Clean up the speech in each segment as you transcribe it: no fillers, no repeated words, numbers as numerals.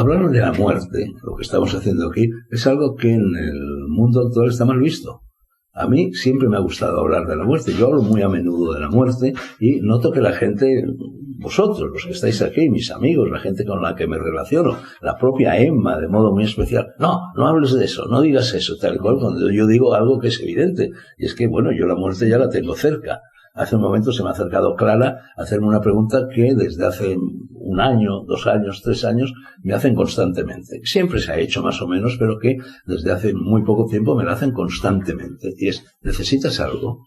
hablar de la muerte, lo que estamos haciendo aquí, es algo que en el mundo actual está mal visto. A mí siempre me ha gustado hablar de la muerte. Yo hablo muy a menudo de la muerte y noto que la gente, vosotros, los que estáis aquí, mis amigos, la gente con la que me relaciono, la propia Emma, de modo muy especial, no hables de eso, no digas eso, tal cual, cuando yo digo algo que es evidente. Y es que, bueno, yo la muerte ya la tengo cerca. Hace un momento se me ha acercado Clara a hacerme una pregunta que desde hace 1 año, 2 años, 3 años me hacen constantemente. Siempre se ha hecho más o menos, pero que desde hace muy poco tiempo me la hacen constantemente. Y es, ¿necesitas algo?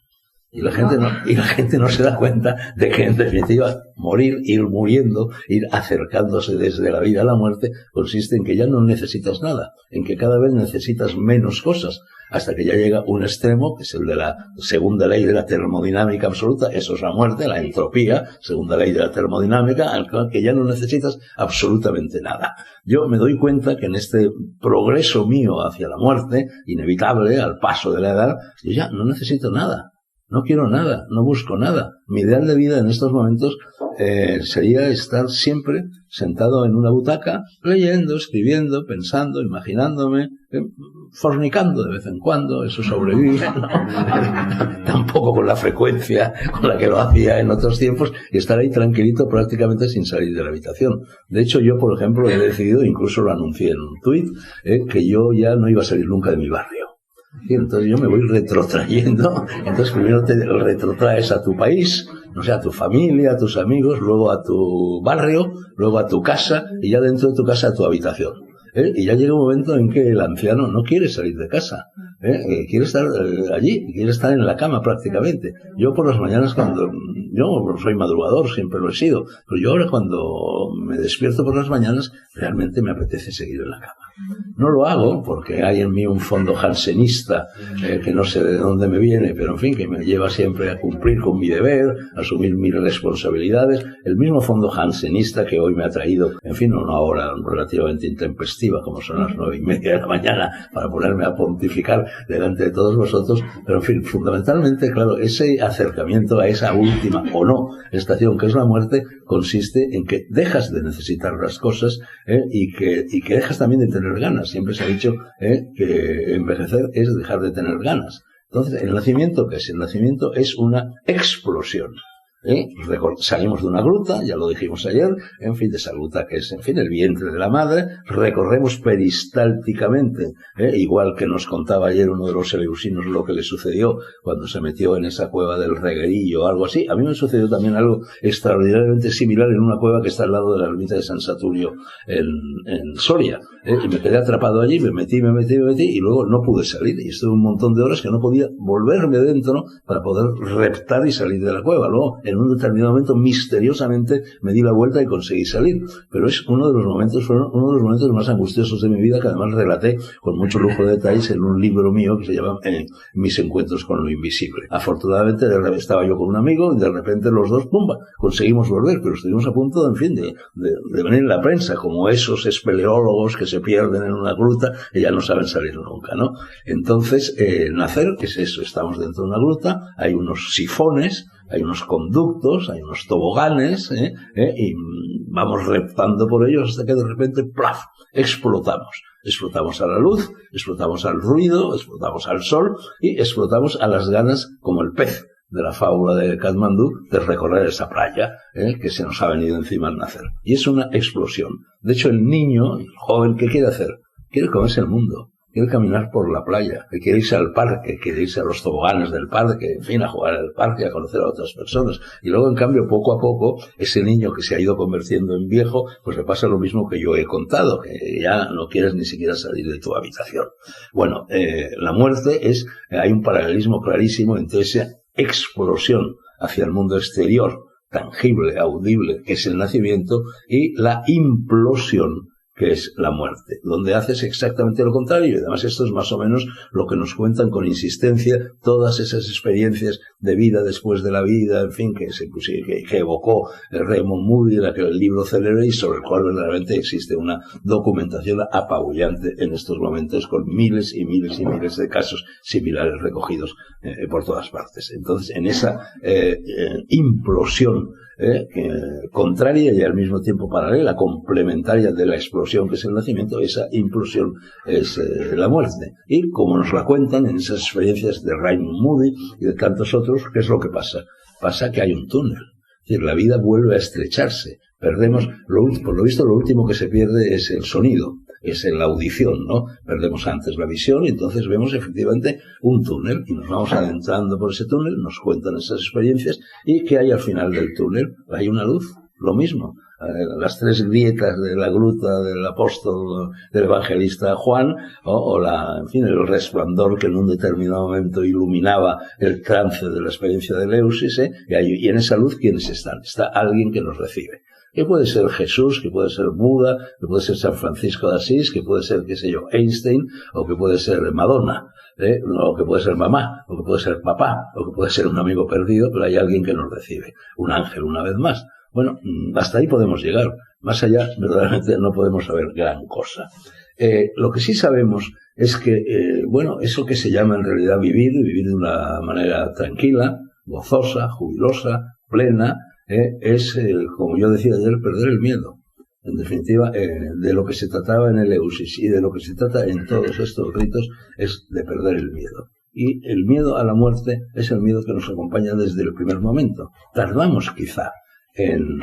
Y la gente no se da cuenta de que en definitiva morir, ir muriendo, ir acercándose desde la vida a la muerte, consiste en que ya no necesitas nada, en que cada vez necesitas menos cosas, hasta que ya llega un extremo, que es el de la segunda ley de la termodinámica absoluta, eso es la muerte, la entropía, segunda ley de la termodinámica, al que ya no necesitas absolutamente nada. Yo me doy cuenta que en este progreso mío hacia la muerte, inevitable, al paso de la edad, yo ya no necesito nada. No quiero nada, no busco nada. Mi ideal de vida en estos momentos sería estar siempre sentado en una butaca, leyendo, escribiendo, pensando, imaginándome, fornicando de vez en cuando, eso sobrevive, ¿no? Tampoco con la frecuencia con la que lo hacía en otros tiempos, y estar ahí tranquilito prácticamente sin salir de la habitación. De hecho, yo, por ejemplo, he decidido, incluso lo anuncié en un tuit, que yo ya no iba a salir nunca de mi barrio. Y entonces yo me voy retrotrayendo. Entonces primero te retrotraes a tu país, no sé, a tu familia, a tus amigos, luego a tu barrio, luego a tu casa, y ya dentro de tu casa a tu habitación. Y ya llega un momento en que el anciano no quiere salir de casa, quiere estar allí, quiere estar en la cama prácticamente. Yo por las mañanas, cuando yo soy madrugador, siempre lo he sido, pero yo ahora cuando me despierto por las mañanas realmente me apetece seguir en la cama. No lo hago porque hay en mí un fondo jansenista que no sé de dónde me viene, pero en fin, que me lleva siempre a cumplir con mi deber, a asumir mis responsabilidades. El mismo fondo jansenista que hoy me ha traído, en fin, una hora relativamente intempestiva, como son las 9:30 de la mañana, para ponerme a pontificar delante de todos vosotros. Pero en fin, fundamentalmente, claro, ese acercamiento a esa última o no estación que es la muerte consiste en que dejas de necesitar las cosas y que dejas también de tener ganas. Siempre se ha dicho que envejecer es dejar de tener ganas. Entonces, el nacimiento, ¿qué es? El nacimiento es una explosión. Salimos de una gruta, ya lo dijimos ayer, en fin, de esa gruta que es, en fin, el vientre de la madre, recorremos peristálticamente, igual que nos contaba ayer uno de los eleusinos lo que le sucedió cuando se metió en esa cueva del Reguerillo o algo así. A mí me sucedió también algo extraordinariamente similar en una cueva que está al lado de la ermita de San Saturio en Soria, y me quedé atrapado allí, me metí y luego no pude salir, y estuve un montón de horas que no podía volverme dentro para poder reptar y salir de la cueva. Luego, en un determinado momento, misteriosamente me di la vuelta y conseguí salir, pero es fueron uno de los momentos más angustiosos de mi vida, que además relaté con mucho lujo de detalles en un libro mío que se llama Mis encuentros con lo invisible. Afortunadamente estaba yo con un amigo y de repente los dos, ¡pumba!, conseguimos volver, pero estuvimos a punto, en fin, de venir en la prensa como esos espeleólogos que se pierden en una gruta y ya no saben salir nunca, ¿no? Entonces, nacer, ¿qué es eso? Estamos dentro de una gruta, hay unos sifones, hay unos conductos, hay unos toboganes, y vamos reptando por ellos hasta que de repente, ¡plaf!, explotamos. Explotamos a la luz, explotamos al ruido, explotamos al sol y explotamos a las ganas, como el pez de la fábula de Katmandú, de recorrer esa playa que se nos ha venido encima al nacer. Y es una explosión. De hecho, el niño, el joven, ¿qué quiere hacer? Quiere comerse el mundo. Quiere caminar por la playa, que quiere irse al parque, quiere irse a los toboganes del parque, en fin, a jugar al parque, a conocer a otras personas. Y luego, en cambio, poco a poco, ese niño que se ha ido convirtiendo en viejo, pues le pasa lo mismo que yo he contado, que ya no quieres ni siquiera salir de tu habitación. Bueno, la muerte hay un paralelismo clarísimo entre esa explosión hacia el mundo exterior, tangible, audible, que es el nacimiento, y la implosión, que es la muerte, donde haces exactamente lo contrario. Y además esto es más o menos lo que nos cuentan con insistencia todas esas experiencias de vida después de la vida, en fin, que evocó Raymond Moody en aquel libro célebre, y sobre el cual verdaderamente existe una documentación apabullante en estos momentos, con miles y miles y miles de casos similares recogidos por todas partes. Entonces, en esa implosión contraria y al mismo tiempo paralela, complementaria de la explosión que es el nacimiento, esa implosión es la muerte. Y como nos la cuentan en esas experiencias de Raymond Moody y de tantos otros, ¿qué es lo que pasa? Pasa que hay un túnel. Es decir, la vida vuelve a estrecharse. Perdemos, por lo visto, lo último que se pierde es el sonido, es la audición, ¿no? Perdemos antes la visión y entonces vemos efectivamente un túnel y nos vamos adentrando por ese túnel, nos cuentan esas experiencias y ¿qué hay al final del túnel? Hay una luz, lo mismo. Las tres grietas de la gruta del apóstol, del evangelista Juan, en fin, el resplandor que en un determinado momento iluminaba el trance de la experiencia de Eleusis, y en esa luz, ¿quiénes están? Está alguien que nos recibe. Que puede ser Jesús, que puede ser Buda, que puede ser San Francisco de Asís, que puede ser, qué sé yo, Einstein, o que puede ser Madonna, o que puede ser mamá, o que puede ser papá, o que puede ser un amigo perdido, pero hay alguien que nos recibe. Un ángel, una vez más. Bueno, hasta ahí podemos llegar. Más allá, verdaderamente, no podemos saber gran cosa. Lo que sí sabemos es que, eso que se llama en realidad vivir de una manera tranquila, gozosa, jubilosa, plena, es, como yo decía ayer, perder el miedo. En definitiva, de lo que se trataba en Eleusis y de lo que se trata en todos estos ritos es de perder el miedo. Y el miedo a la muerte es el miedo que nos acompaña desde el primer momento. Tardamos quizá en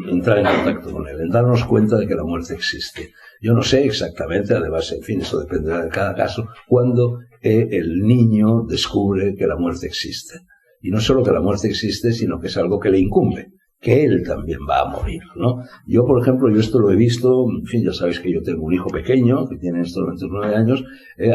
entrar en contacto con él, en darnos cuenta de que la muerte existe. Yo no sé exactamente, además, en fin, eso dependerá de cada caso, cuando el niño descubre que la muerte existe. Y no solo que la muerte existe, sino que es algo que le incumbe, que él también va a morir, ¿no? Yo, por ejemplo, esto lo he visto, en fin, ya sabéis que yo tengo un hijo pequeño, que tiene estos 29 años,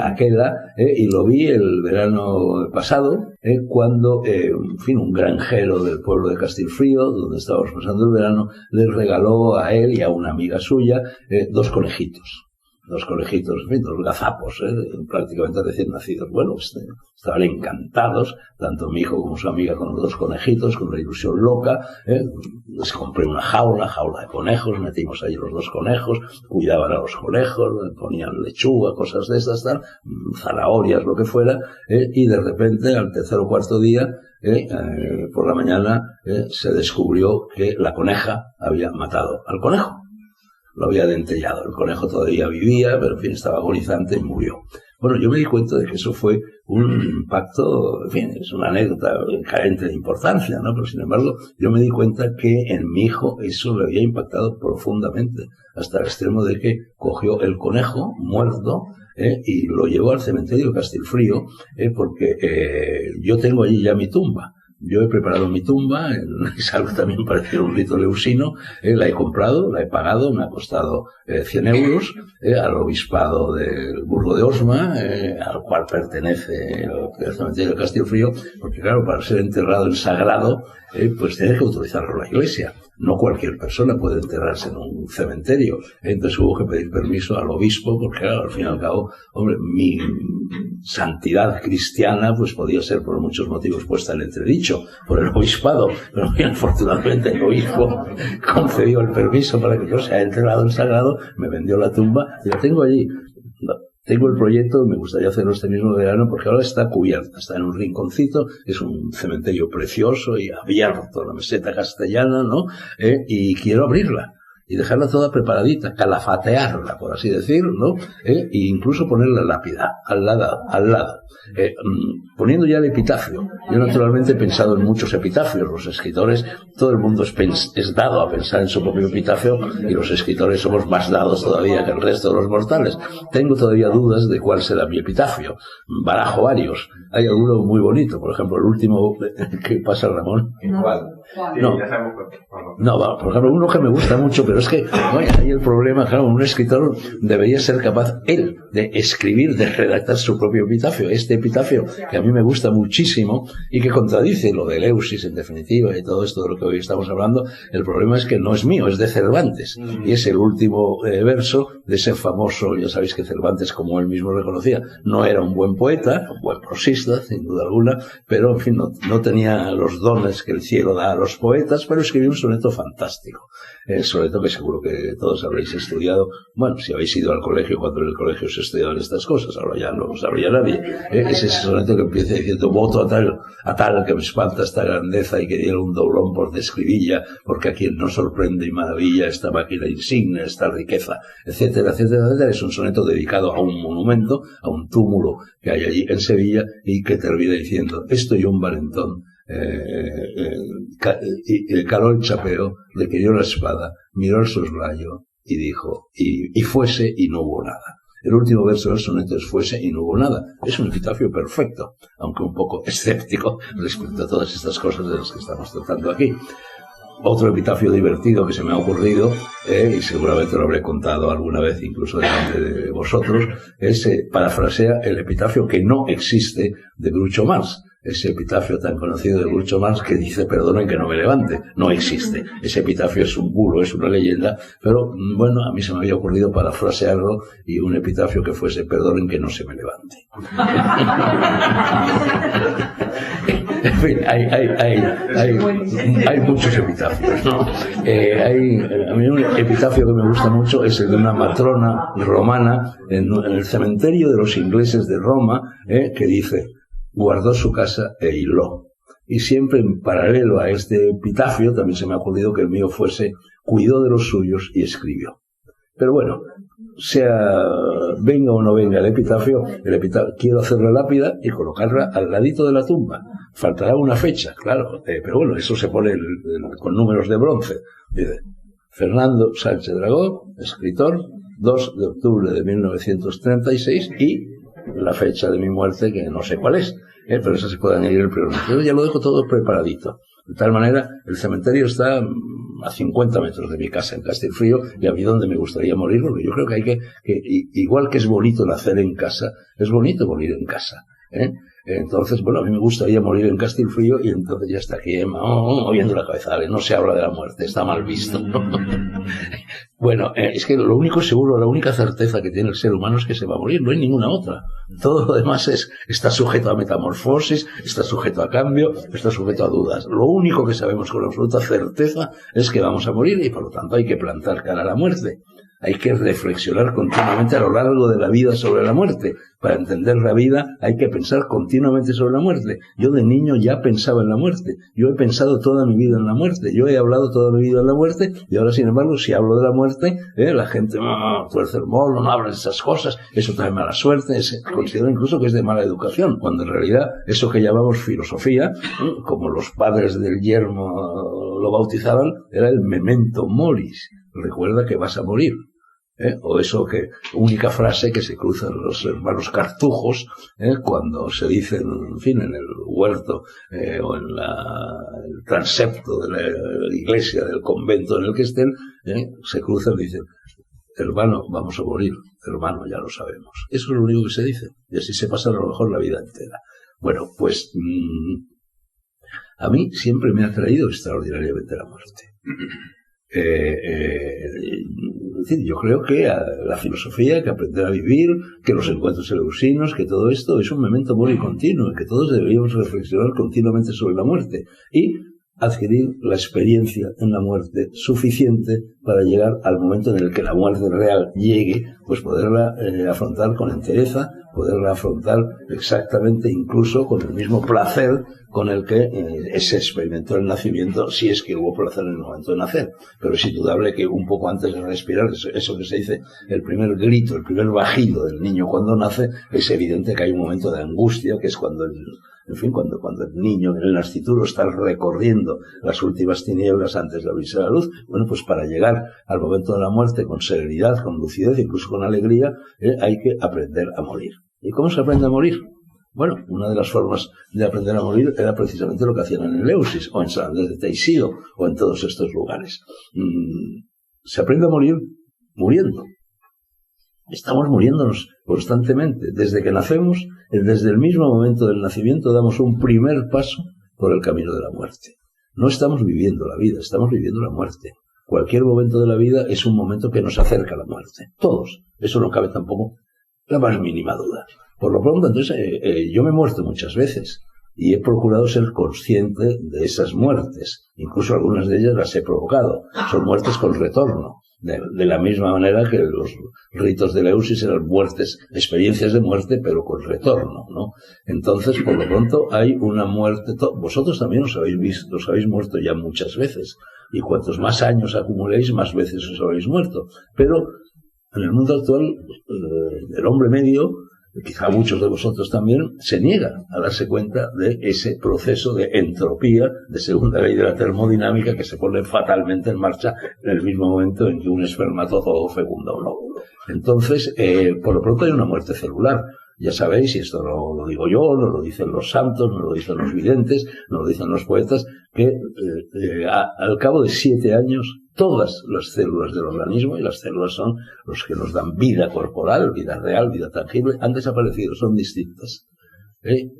Aquela, y lo vi el verano pasado, cuando, en fin, un granjero del pueblo de Castilfrío, donde estábamos pasando el verano, le regaló a él y a una amiga suya, dos conejitos, en fin, dos gazapos, prácticamente recién nacidos. Bueno, estaban encantados, tanto mi hijo como su amiga, con los dos conejitos, con una ilusión loca. Les compré una jaula de conejos, metimos ahí los dos conejos, cuidaban a los conejos, ponían lechuga, cosas de estas, zanahorias, lo que fuera, y de repente, al tercer o cuarto día, por la mañana, se descubrió que la coneja había matado al conejo. Lo había dentellado. El conejo todavía vivía, pero en fin, estaba agonizante y murió. Bueno, yo me di cuenta de que eso fue un impacto, en fin, es una anécdota carente de importancia, ¿no? Pero sin embargo, yo me di cuenta que en mi hijo eso le había impactado profundamente, hasta el extremo de que cogió el conejo muerto, y lo llevó al cementerio de Castilfrío, porque yo tengo allí ya mi tumba. Yo he preparado mi tumba, es algo también parecido a un rito leusino, la he comprado, la he pagado, me ha costado 100 euros, al obispado del Burgo de Osma, al cual pertenece el cementerio de Castilfrío, porque claro, para ser enterrado en sagrado, pues tiene que autorizarlo la Iglesia. No cualquier persona puede enterrarse en un cementerio. Entonces hubo que pedir permiso al obispo, porque claro, al fin y al cabo, hombre, mi santidad cristiana pues podía ser por muchos motivos puesta en entredicho por el obispado, pero bien, afortunadamente el obispo concedió el permiso para que yo sea enterrado en sagrado, me vendió la tumba y la tengo allí. Tengo el proyecto, me gustaría hacerlo este mismo verano, porque ahora está cubierta, está en un rinconcito, es un cementerio precioso y abierto, la meseta castellana, ¿no? Y quiero abrirla y dejarla toda preparadita, calafatearla, por así decir, ¿no? E incluso poner la lápida al lado. Poniendo ya el epitafio. Yo naturalmente he pensado en muchos epitafios. Los escritores, todo el mundo es dado a pensar en su propio epitafio, y los escritores somos más dados todavía que el resto de los mortales. Tengo todavía dudas de cuál será mi epitafio. Barajo varios. Hay alguno muy bonito, por ejemplo, el último que pasa, Ramón. ¿Cuál? No, por ejemplo, uno que me gusta mucho, pero es que, oye, hay el problema, claro, un escritor debería ser capaz, él, de escribir, de redactar su propio epitafio. Este epitafio, que a mí me gusta muchísimo, y que contradice lo de Eleusis, en definitiva, y todo esto de lo que hoy estamos hablando, el problema es que no es mío, es de Cervantes, y es el último verso de ese famoso, ya sabéis que Cervantes, como él mismo reconocía, no era un buen poeta, un buen prosista, sin duda alguna, pero, en fin, no tenía los dones que el cielo da a los poetas, pero escribió un soneto fantástico. Soneto que seguro que todos habréis estudiado. Bueno, si habéis ido al colegio, cuando en el colegio se estudiado en estas cosas, ahora ya no lo sabría nadie. Es ese soneto que empieza diciendo: voto a tal que me espanta esta grandeza y que diera un doblón por describilla, porque a quien no sorprende y maravilla esta máquina insigne, esta riqueza, etcétera, etcétera, etcétera. Es un soneto dedicado a un monumento, a un túmulo que hay allí en Sevilla, y que termina diciendo: esto y un valentón. Caló el chapeo, le querió la espada, miró el soslayo y dijo: y fuese y no hubo nada. El último verso del soneto es: fuese y no hubo nada. Es un epitafio perfecto, aunque un poco escéptico respecto a todas estas cosas de las que estamos tratando aquí. Otro epitafio divertido que se me ha ocurrido, y seguramente lo habré contado alguna vez incluso delante de vosotros, es parafrasea el epitafio que no existe de Groucho Marx. Ese epitafio tan conocido de Groucho Marx que dice: perdonen que no me levante. No existe. Ese epitafio es un bulo, es una leyenda, pero bueno, a mí se me había ocurrido parafrasearlo, y un epitafio que fuese: perdonen que no se me levante. En fin, hay muchos epitafios, ¿no? A mí un epitafio que me gusta mucho es el de una matrona romana en el cementerio de los ingleses de Roma, que dice: guardó su casa e hiló. Y siempre en paralelo a este epitafio también se me ha ocurrido que el mío fuese: cuidó de los suyos y escribió. Pero bueno, venga o no venga el epitafio, quiero hacer la lápida y colocarla al ladito de la tumba. Faltará una fecha, claro, pero bueno, eso se pone con números de bronce. Dice: Fernando Sánchez Dragó, escritor, 2 de octubre de 1936, y la fecha de mi muerte, que no sé cuál es, pero esa se puede añadir el primer. Yo ya lo dejo todo preparadito. De tal manera, el cementerio está a 50 metros de mi casa, en Castelfrío, y a mí donde me gustaría morir, porque yo creo que hay que igual que es bonito nacer en casa, es bonito morir en casa, Entonces, bueno, a mí me gustaría morir en Castelfrío, y entonces ya está aquí moviendo la cabeza: no se habla de la muerte, está mal visto. Bueno, es que lo único seguro, la única certeza que tiene el ser humano es que se va a morir, no hay ninguna otra. Todo lo demás está sujeto a metamorfosis, está sujeto a cambio, está sujeto a dudas. Lo único que sabemos con absoluta certeza es que vamos a morir, y por lo tanto hay que plantar cara a la muerte. Hay que reflexionar continuamente a lo largo de la vida sobre la muerte. Para entender la vida hay que pensar continuamente sobre la muerte. Yo de niño ya pensaba en la muerte. Yo he pensado toda mi vida en la muerte. Yo he hablado toda mi vida en la muerte. Y ahora, sin embargo, si hablo de la muerte, la gente tuerce el morro, no habla de esas cosas. Eso trae mala suerte. Considero incluso que es de mala educación. Cuando en realidad eso que llamamos filosofía, como los padres del yermo lo bautizaban, era el memento moris. Recuerda que vas a morir. O eso única frase que se cruzan los hermanos cartujos, cuando se dice, en fin, en el huerto, o en el transepto de la iglesia, del convento en el que estén, se cruzan y dicen: hermano, vamos a morir. Hermano, ya lo sabemos. Eso es lo único que se dice, y así se pasa a lo mejor la vida entera. Bueno, pues a mí siempre me ha atraído extraordinariamente la muerte. Es decir, yo creo que la filosofía, que aprender a vivir, que los encuentros eleusinos, que todo esto es un memento mori continuo, que todos deberíamos reflexionar continuamente sobre la muerte y adquirir la experiencia en la muerte suficiente para llegar al momento en el que la muerte real llegue, pues poderla afrontar con entereza, poderla afrontar exactamente, incluso con el mismo placer con el que se experimentó el nacimiento, si es que hubo placer en el momento de nacer. Pero es indudable que un poco antes de respirar, eso que se dice, el primer grito, el primer bajido del niño cuando nace, es evidente que hay un momento de angustia, que es cuando cuando el niño en el nascituro está recorriendo las últimas tinieblas antes de abrirse la luz. Bueno, pues para llegar al momento de la muerte con serenidad, con lucidez, incluso con alegría, hay que aprender a morir. ¿Y cómo se aprende a morir? Bueno, una de las formas de aprender a morir era precisamente lo que hacían en Eleusis, o en San Andrés de Teixido, o en todos estos lugares. Se aprende a morir muriendo. Estamos muriéndonos constantemente. Desde que nacemos, desde el mismo momento del nacimiento, damos un primer paso por el camino de la muerte. No estamos viviendo la vida, estamos viviendo la muerte. Cualquier momento de la vida es un momento que nos acerca a la muerte. Todos. Eso no cabe tampoco la más mínima duda. Por lo pronto, entonces, yo me he muerto muchas veces y he procurado ser consciente de esas muertes. Incluso algunas de ellas las he provocado. Son muertes con retorno. De la misma manera que los ritos de Eleusis eran muertes, experiencias de muerte, pero con retorno, ¿no? Entonces, por lo pronto, hay una muerte. Vosotros también os habéis muerto ya muchas veces. Y cuantos más años acumuléis, más veces os habéis muerto. Pero en el mundo actual, el hombre medio, quizá muchos de vosotros también, se niegan a darse cuenta de ese proceso de entropía, de segunda ley de la termodinámica, que se pone fatalmente en marcha en el mismo momento en que un espermatozoide fecunda un óvulo. Entonces, por lo pronto hay una muerte celular. Ya sabéis, y esto no lo digo yo, no lo dicen los santos, no lo dicen los videntes, no lo dicen los poetas, que al cabo de 7 años todas las células del organismo, y las células son los que nos dan vida corporal, vida real, vida tangible, han desaparecido, son distintas.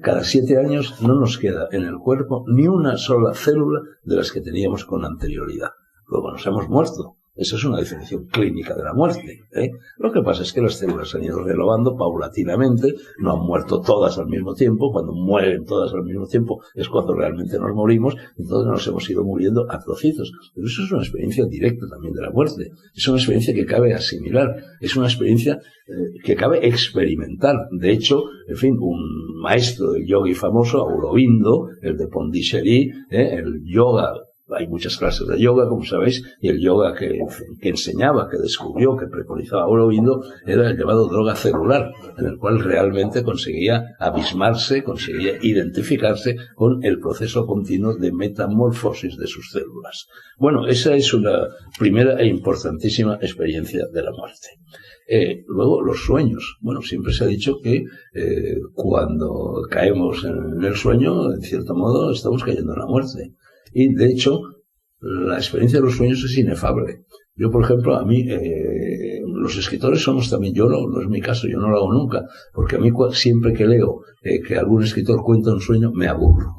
Cada 7 años no nos queda en el cuerpo ni una sola célula de las que teníamos con anterioridad. Luego nos hemos muerto. Esa es una definición clínica de la muerte. Lo que pasa es que las células se han ido renovando paulatinamente, no han muerto todas al mismo tiempo. Cuando mueren todas al mismo tiempo es cuando realmente nos morimos, entonces nos hemos ido muriendo a trocitos. Pero eso es una experiencia directa también de la muerte. Es una experiencia que cabe asimilar, es una experiencia que cabe experimentar. De hecho, en fin, un maestro del yogi famoso, Aurobindo, el de Pondicherry, el yoga. Hay muchas clases de yoga, como sabéis, y el yoga que enseñaba, que descubrió, que preconizaba Aurobindo, era el llamado droga celular, en el cual realmente conseguía abismarse, conseguía identificarse con el proceso continuo de metamorfosis de sus células. Bueno, esa es una primera e importantísima experiencia de la muerte. Luego, los sueños. Bueno, siempre se ha dicho que cuando caemos en el sueño, en cierto modo, estamos cayendo en la muerte. Y, de hecho, la experiencia de los sueños es inefable. Yo, por ejemplo, a mí, los escritores somos también, yo no es mi caso, yo no lo hago nunca, porque a mí siempre que leo que algún escritor cuenta un sueño, me aburro.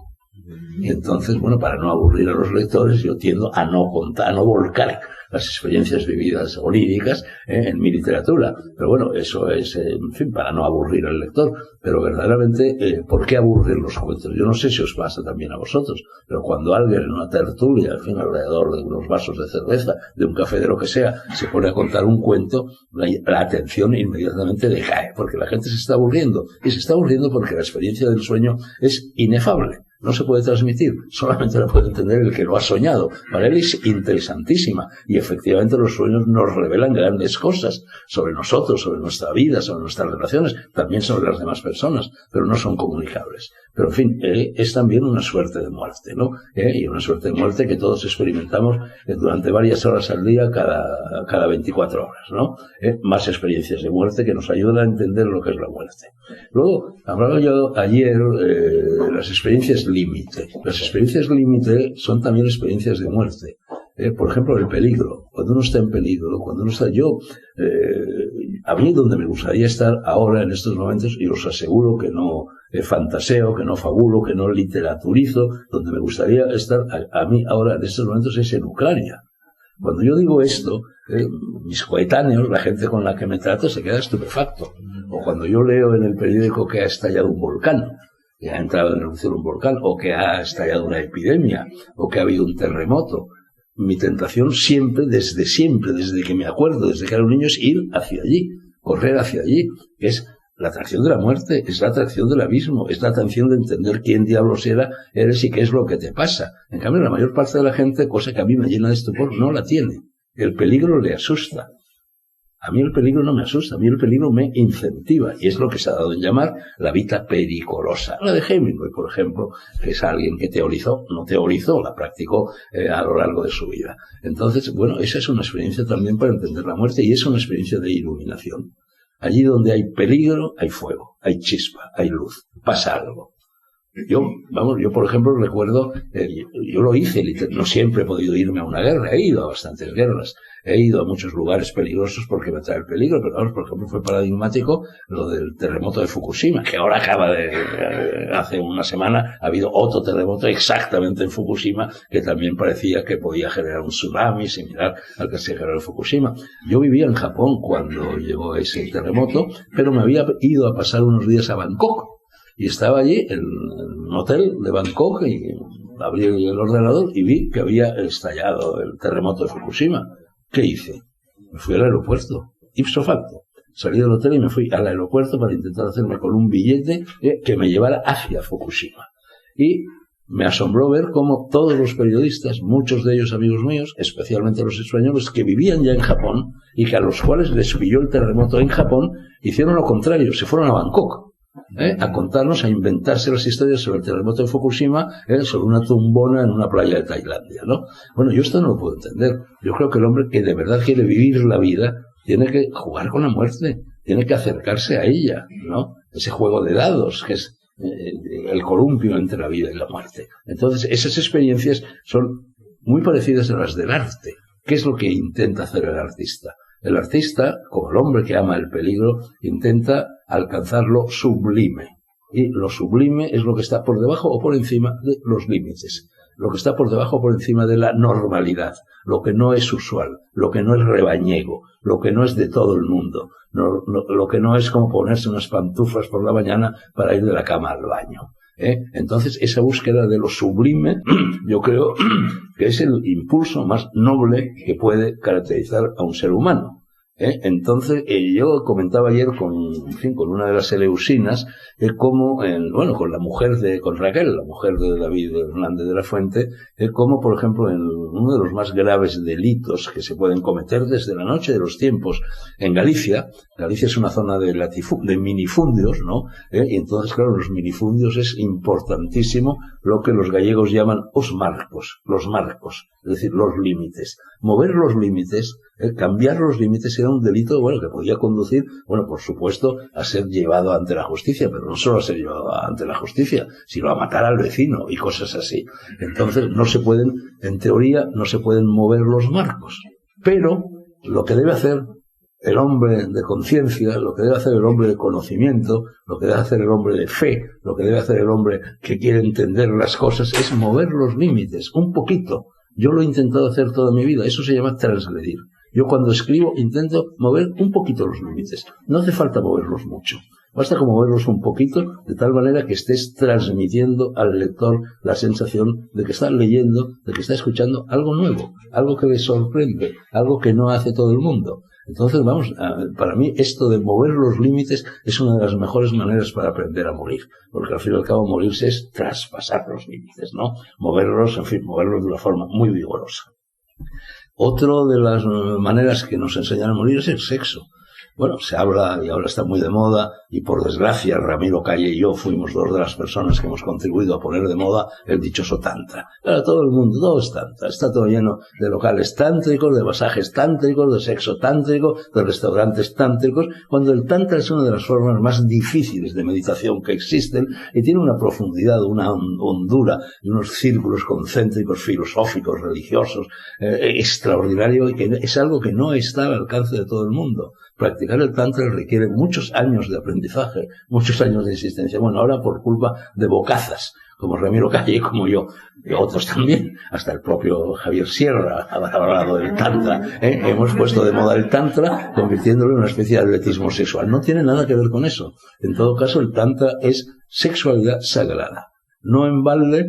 Y entonces, bueno, para no aburrir a los lectores, yo tiendo a no contar, a no volcar las experiencias vividas oníricas en mi literatura. Pero bueno, eso es, en fin, para no aburrir al lector. Pero verdaderamente, ¿por qué aburrir los cuentos? Yo no sé si os pasa también a vosotros, pero cuando alguien en una tertulia, en fin, alrededor de unos vasos de cerveza, de un café, de lo que sea, se pone a contar un cuento, la atención inmediatamente decae, porque la gente se está aburriendo. Y se está aburriendo porque la experiencia del sueño es inefable. No se puede transmitir, solamente la puede entender el que lo ha soñado. Para él es interesantísima y efectivamente los sueños nos revelan grandes cosas sobre nosotros, sobre nuestra vida, sobre nuestras relaciones, también sobre las demás personas, pero no son comunicables. Pero en fin, es también una suerte de muerte, ¿no? Y una suerte de muerte que todos experimentamos durante varias horas al día, cada 24 horas, ¿no? Más experiencias de muerte que nos ayudan a entender lo que es la muerte. Luego, hablaba yo ayer de las experiencias límite. Las experiencias límite son también experiencias de muerte. Por ejemplo, el peligro. Cuando uno está en peligro, cuando uno está... A mí donde me gustaría estar ahora en estos momentos, y os aseguro que no fantaseo, que no fabulo, que no literaturizo, donde me gustaría estar a mí ahora en estos momentos es en Ucrania. Cuando yo digo esto, mis coetáneos, la gente con la que me trato, se queda estupefacto. O cuando yo leo en el periódico que ha estallado un volcán, que ha entrado en erupción un volcán, o que ha estallado una epidemia, o que ha habido un terremoto. Mi tentación siempre, desde que me acuerdo, desde que era un niño, es ir hacia allí, correr hacia allí. Es la atracción de la muerte, es la atracción del abismo, es la atracción de entender quién diablos eres y qué es lo que te pasa. En cambio, la mayor parte de la gente, cosa que a mí me llena de estupor, no la tiene. El peligro le asusta. A mí el peligro no me asusta, a mí el peligro me incentiva, y es lo que se ha dado en llamar la vida pericolosa. La de Hemingway, por ejemplo, que es alguien que no teorizó, la practicó a lo largo de su vida. Entonces, bueno, esa es una experiencia también para entender la muerte, y es una experiencia de iluminación. Allí donde hay peligro, hay fuego, hay chispa, hay luz, pasa algo. Yo, por ejemplo, recuerdo, yo lo hice, no siempre he podido irme a una guerra, he ido a bastantes guerras, he ido a muchos lugares peligrosos porque me trae el peligro, pero vamos, por ejemplo, fue paradigmático lo del terremoto de Fukushima, que ahora hace una semana ha habido otro terremoto exactamente en Fukushima, que también parecía que podía generar un tsunami similar al que se generó en Fukushima. Yo vivía en Japón cuando llegó ese terremoto, pero me había ido a pasar unos días a Bangkok. Y estaba allí en un hotel de Bangkok y abrí el ordenador y vi que había estallado el terremoto de Fukushima. ¿Qué hice? Me fui al aeropuerto, ipso facto. Salí del hotel y me fui al aeropuerto para intentar hacerme con un billete que me llevara hacia Fukushima. Y me asombró ver cómo todos los periodistas, muchos de ellos amigos míos, especialmente los españoles que vivían ya en Japón y que a los cuales les pilló el terremoto en Japón, hicieron lo contrario, se fueron a Bangkok, a contarnos, a inventarse las historias sobre el terremoto de Fukushima, sobre una tumbona en una playa de Tailandia, ¿no? Bueno, yo esto no lo puedo entender. Yo creo que el hombre que de verdad quiere vivir la vida tiene que jugar con la muerte, tiene que acercarse a ella, ¿no? Ese juego de dados que es el columpio entre la vida y la muerte. Entonces, esas experiencias son muy parecidas a las del arte. ¿Qué es lo que intenta hacer el artista? El artista, como el hombre que ama el peligro, intenta alcanzar lo sublime. Y lo sublime es lo que está por debajo o por encima de los límites. Lo que está por debajo o por encima de la normalidad. Lo que no es usual. Lo que no es rebañego. Lo que no es de todo el mundo. Lo que no es como ponerse unas pantuflas por la mañana para ir de la cama al baño. Entonces, esa búsqueda de lo sublime, yo creo que es el impulso más noble que puede caracterizar a un ser humano. Entonces, yo comentaba ayer con una de las eleusinas, cómo, con la mujer con Raquel, la mujer de David Hernández de la Fuente, cómo, por ejemplo, en uno de los más graves delitos que se pueden cometer desde la noche de los tiempos en Galicia es una zona de minifundios, ¿no? Y entonces, claro, los minifundios es importantísimo lo que los gallegos llaman los marcos, es decir, los límites. Mover los límites, cambiar los límites era un delito, que podía conducir, por supuesto, a ser llevado ante la justicia, pero no solo a ser llevado ante la justicia, sino a matar al vecino y cosas así. Entonces, en teoría, no se pueden mover los marcos. Pero, lo que debe hacer el hombre de conciencia, lo que debe hacer el hombre de conocimiento, lo que debe hacer el hombre de fe, lo que debe hacer el hombre que quiere entender las cosas, es mover los límites, un poquito. Yo lo he intentado hacer toda mi vida, eso se llama transgredir. Yo cuando escribo intento mover un poquito los límites. No hace falta moverlos mucho. Basta con moverlos un poquito, de tal manera que estés transmitiendo al lector la sensación de que está leyendo, de que está escuchando algo nuevo, algo que le sorprende, algo que no hace todo el mundo. Entonces, para mí esto de mover los límites es una de las mejores maneras para aprender a morir, porque al fin y al cabo morirse es traspasar los límites, ¿no? Moverlos de una forma muy vigorosa. Otra de las maneras que nos enseñan a morir es el sexo. Se habla, y ahora está muy de moda, y por desgracia Ramiro Calle y yo fuimos dos de las personas que hemos contribuido a poner de moda el dichoso tantra. Claro, todo el mundo, todo es tantra, está todo lleno de locales tántricos, de masajes tántricos, de sexo tántrico, de restaurantes tántricos, cuando el tantra es una de las formas más difíciles de meditación que existen, y tiene una profundidad, una hondura, y unos círculos concéntricos, filosóficos, religiosos, extraordinario, y que es algo que no está al alcance de todo el mundo. Practicar el tantra requiere muchos años de aprendizaje, muchos años de insistencia. Ahora por culpa de bocazas, como Ramiro Calle y como yo, y otros también, hasta el propio Javier Sierra ha hablado del tantra, hemos puesto de moda el tantra, convirtiéndolo en una especie de atletismo sexual. No tiene nada que ver con eso. En todo caso, el tantra es sexualidad sagrada. No en balde.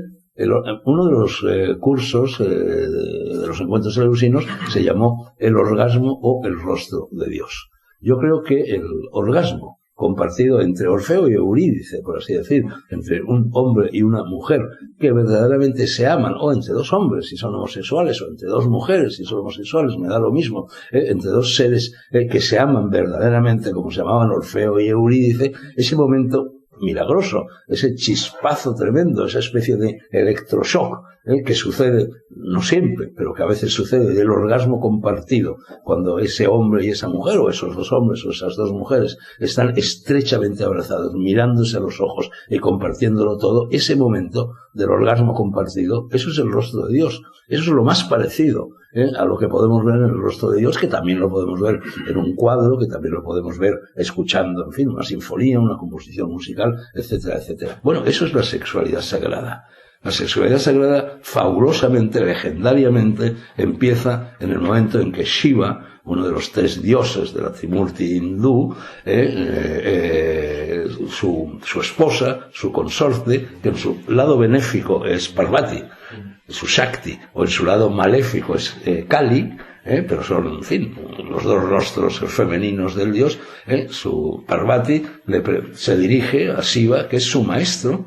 Uno de los cursos de los encuentros eleusinos se llamó el orgasmo o el rostro de Dios. Yo creo que el orgasmo compartido entre Orfeo y Eurídice, por así decir, entre un hombre y una mujer que verdaderamente se aman, o entre dos hombres si son homosexuales, o entre dos mujeres si son homosexuales, me da lo mismo, entre dos seres que se aman verdaderamente como se amaban Orfeo y Eurídice, ese momento milagroso, ese chispazo tremendo, esa especie de electroshock que sucede, no siempre, pero que a veces sucede, del orgasmo compartido, cuando ese hombre y esa mujer, o esos dos hombres o esas dos mujeres, están estrechamente abrazados, mirándose a los ojos y compartiéndolo todo. Ese momento del orgasmo compartido, eso es el rostro de Dios. Eso es lo más parecido a lo que podemos ver en el rostro de Dios, que también lo podemos ver en un cuadro, que también lo podemos ver escuchando, en fin, una sinfonía, una composición musical, etcétera, etcétera. Eso es la sexualidad sagrada. La sexualidad sagrada, fabulosamente, legendariamente, empieza en el momento en que Shiva, uno de los tres dioses de la Trimurti hindú, su esposa, su consorte, que en su lado benéfico es Parvati, su Shakti, o en su lado maléfico es Kali, pero son, en fin, los dos rostros femeninos del dios. Su Parvati se dirige a Shiva, que es su maestro,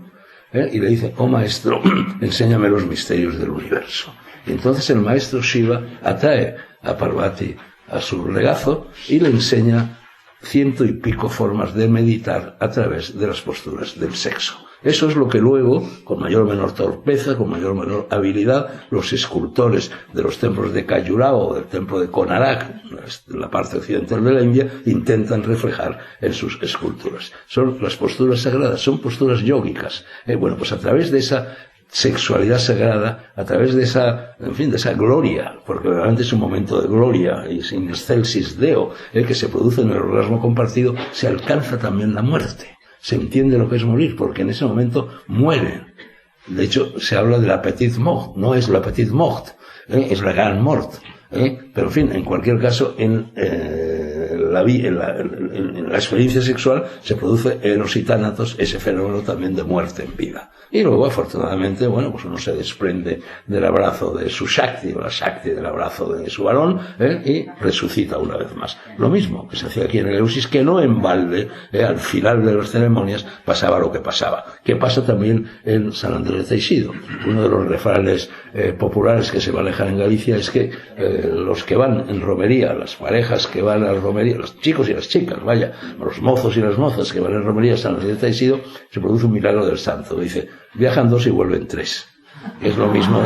y le dice: oh maestro, enséñame los misterios del universo. Y entonces el maestro Shiva atrae a Parvati a su regazo y le enseña 100 y pico formas de meditar a través de las posturas del sexo. Eso es lo que luego, con mayor o menor torpeza, con mayor o menor habilidad, los escultores de los templos de Khajuraho o del templo de Konarak, en la parte occidental de la India, intentan reflejar en sus esculturas. Son las posturas sagradas, son posturas yógicas. Bueno, pues a través de esa sexualidad sagrada, a través de esa, en fin, de esa gloria, porque realmente es un momento de gloria y sin excelsis deo, que se produce en el orgasmo compartido, se alcanza también la muerte. Se entiende lo que es morir, porque en ese momento mueren. De hecho, se habla de la petite mort, no es la petite mort, es la grande mort. Pero en fin, en cualquier caso, en la experiencia sexual se produce eros y tánatos, ese fenómeno también de muerte en vida. Y luego, afortunadamente, bueno, pues uno se desprende del abrazo de su Shakti, o la Shakti del abrazo de su varón, y resucita una vez más. Lo mismo que se hacía aquí en Eleusis, que no en balde, al final de las ceremonias pasaba lo que pasaba. Que pasa también en San Andrés de Teixido. Uno de los refranes populares que se manejan en Galicia es que los que van en romería, las parejas que van a la romería, los chicos y las chicas, vaya, los mozos y las mozas que van en romería a San Andrés de Teixido, se produce un milagro del santo. Dice: viajan 2 y vuelven 3. Es lo mismo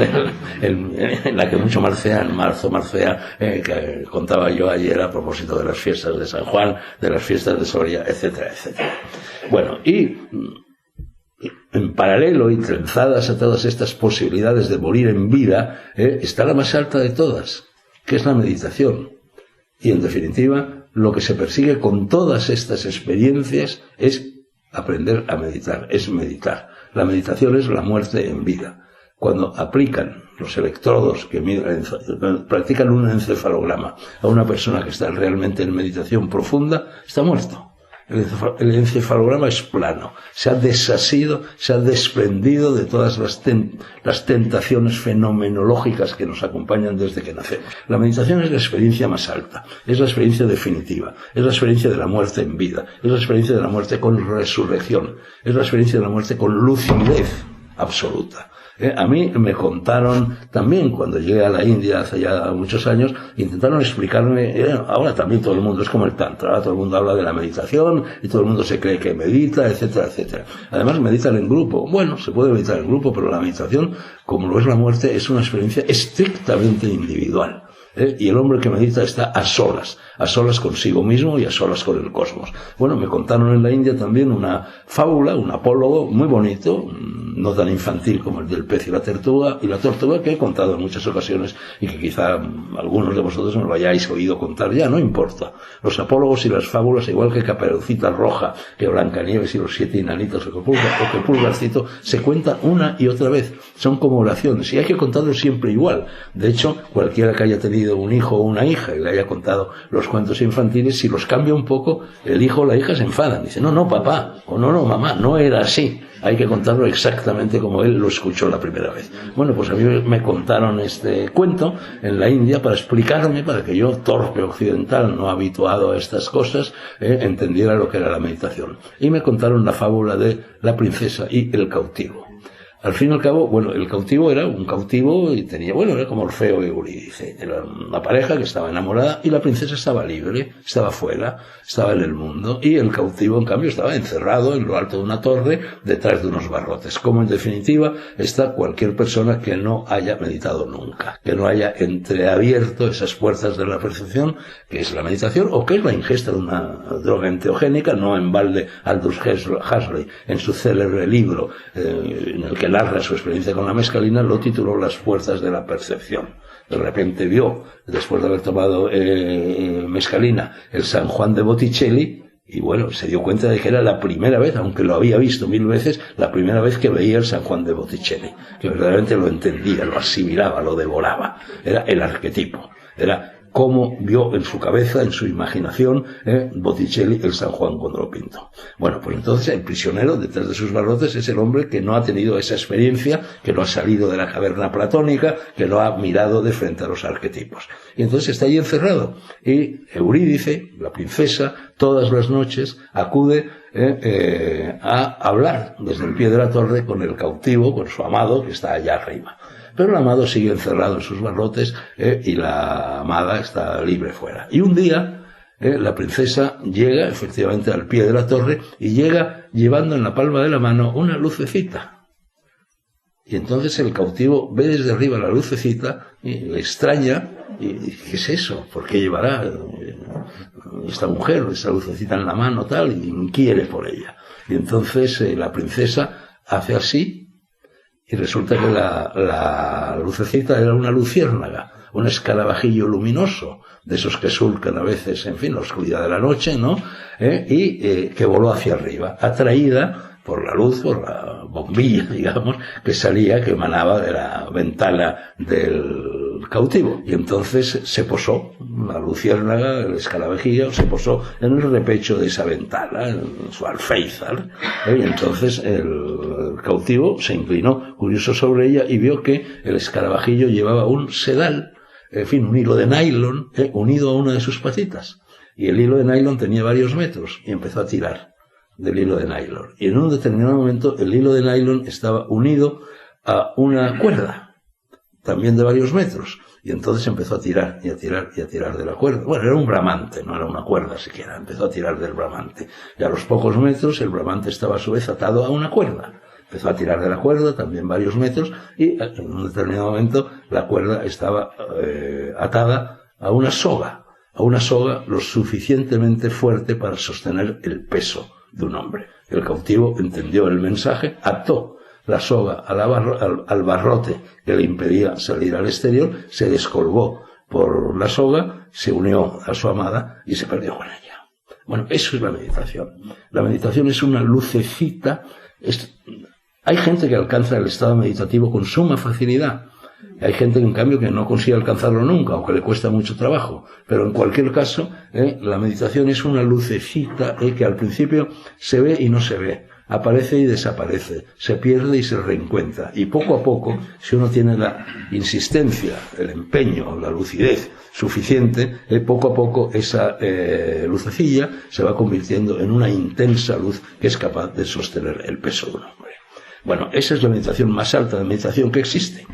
en la que mucho Marcea, en marzo Marcea, que contaba yo ayer a propósito de las fiestas de San Juan, de las fiestas de Soria, etcétera, etcétera. Bueno, y en paralelo y trenzadas a todas estas posibilidades de morir en vida, está la más alta de todas, que es la meditación. Y en definitiva, lo que se persigue con todas estas experiencias es aprender a meditar, es meditar. La meditación es la muerte en vida. Cuando aplican los electrodos que practican un encefalograma a una persona que está realmente en meditación profunda, está muerto. El encefalograma es plano, se ha desasido, se ha desprendido de todas las tentaciones fenomenológicas que nos acompañan desde que nacemos. La meditación es la experiencia más alta, es la experiencia definitiva, es la experiencia de la muerte en vida, es la experiencia de la muerte con resurrección, es la experiencia de la muerte con lucidez absoluta. A mí me contaron también, cuando llegué a la India hace ya muchos años, intentaron explicarme, ahora también todo el mundo es como el tantra, ahora todo el mundo habla de la meditación y todo el mundo se cree que medita, etcétera, etcétera. Además meditan en grupo. Bueno, se puede meditar en grupo, pero la meditación, como lo es la muerte, es una experiencia estrictamente individual. Y el hombre que medita está a solas consigo mismo y a solas con el cosmos. Bueno, me contaron en la India también una fábula, un apólogo muy bonito, no tan infantil como el del pez y la tortuga, que he contado en muchas ocasiones y que quizá algunos de vosotros me lo hayáis oído contar ya, no importa. Los apólogos y las fábulas, igual que Caperucita Roja, que Blancanieves y los 7 enanitos o que Pulgarcito, se cuentan una y otra vez. Son como oraciones y hay que contarlo siempre igual. De hecho, cualquiera que haya tenido un hijo o una hija y le haya contado los cuentos infantiles, si los cambia un poco, el hijo o la hija se enfadan. Dice: no, papá, o no, mamá, no era así. Hay que contarlo exactamente como él lo escuchó la primera vez. Bueno, pues a mí me contaron este cuento en la India para explicarme, para que yo, torpe occidental, no habituado a estas cosas, entendiera lo que era la meditación. Y me contaron la fábula de la princesa y el cautivo. Al fin y al cabo, bueno, el cautivo era un cautivo y tenía, bueno, era como Orfeo y Eurídice. Era una pareja que estaba enamorada y la princesa estaba libre, estaba fuera, estaba en el mundo. Y el cautivo, en cambio, estaba encerrado en lo alto de una torre, detrás de unos barrotes. Como en definitiva está cualquier persona que no haya meditado nunca, que no haya entreabierto esas puertas de la percepción, que es la meditación, o que es la ingesta de una droga enteogénica. No en balde Aldous Huxley, en su célebre libro, en el que narra su experiencia con la mescalina, lo tituló Las puertas de la percepción. De repente vio, después de haber tomado mescalina, el San Juan de Botticelli, y bueno, se dio cuenta de que era la primera vez, aunque lo había visto 1000 veces, la primera vez que veía el San Juan de Botticelli, que verdaderamente lo entendía, lo asimilaba, lo devoraba. Era el arquetipo, era cómo vio en su cabeza, en su imaginación, Botticelli el San Juan cuando lo pintó. Bueno, pues entonces el prisionero detrás de sus barrotes es el hombre que no ha tenido esa experiencia, que no ha salido de la caverna platónica, que no ha mirado de frente a los arquetipos. Y entonces está ahí encerrado. Y Eurídice, la princesa, todas las noches acude a hablar desde el pie de la torre con el cautivo, con su amado, que está allá arriba. Pero el amado sigue encerrado en sus barrotes y la amada está libre fuera. Y un día la princesa llega efectivamente al pie de la torre y llega llevando en la palma de la mano una lucecita. Y entonces el cautivo ve desde arriba la lucecita y le extraña. ¿Y qué es eso? ¿Por qué llevará esta mujer esa lucecita en la mano tal? Y inquiere por ella. Y entonces la princesa hace así. Y resulta que la lucecita era una luciérnaga, un escarabajillo luminoso, de esos que surcan a veces, en fin, la oscuridad de la noche, ¿no? Y que voló hacia arriba, atraída por la luz, por la bombilla, digamos, que salía, que emanaba de la ventana del cautivo. Y entonces se posó, la luciérnaga, el escarabajillo, se posó en el repecho de esa ventana, en su alféizar. Y entonces el cautivo se inclinó curioso sobre ella y vio que el escarabajillo llevaba un sedal, en fin, un hilo de nylon, unido a una de sus patitas. Y el hilo de nylon tenía varios metros y empezó a tirar del hilo de nylon. Y en un determinado momento el hilo de nylon estaba unido a una cuerda, también de varios metros. Y entonces empezó a tirar y a tirar y a tirar de la cuerda. Bueno, era un bramante, no era una cuerda siquiera. Empezó a tirar del bramante. Y a los pocos metros el bramante estaba a su vez atado a una cuerda. Empezó a tirar de la cuerda, también varios metros, y en un determinado momento la cuerda estaba atada a una soga lo suficientemente fuerte para sostener el peso de un hombre. El cautivo entendió el mensaje, ató la soga al barrote que le impedía salir al exterior, se descolgó por la soga, se unió a su amada y se perdió con ella. Bueno, eso es la meditación. La meditación es una lucecita. Hay gente que alcanza el estado meditativo con suma facilidad. Hay gente, en cambio, que no consigue alcanzarlo nunca o que le cuesta mucho trabajo. Pero en cualquier caso, la meditación es una lucecita que al principio se ve y no se ve. Aparece y desaparece, se pierde y se reencuentra. Y poco a poco, si uno tiene la insistencia, el empeño, la lucidez suficiente, poco a poco esa lucecilla se va convirtiendo en una intensa luz que es capaz de sostener el peso de un hombre. Bueno, esa es la meditación más alta de meditación que existe.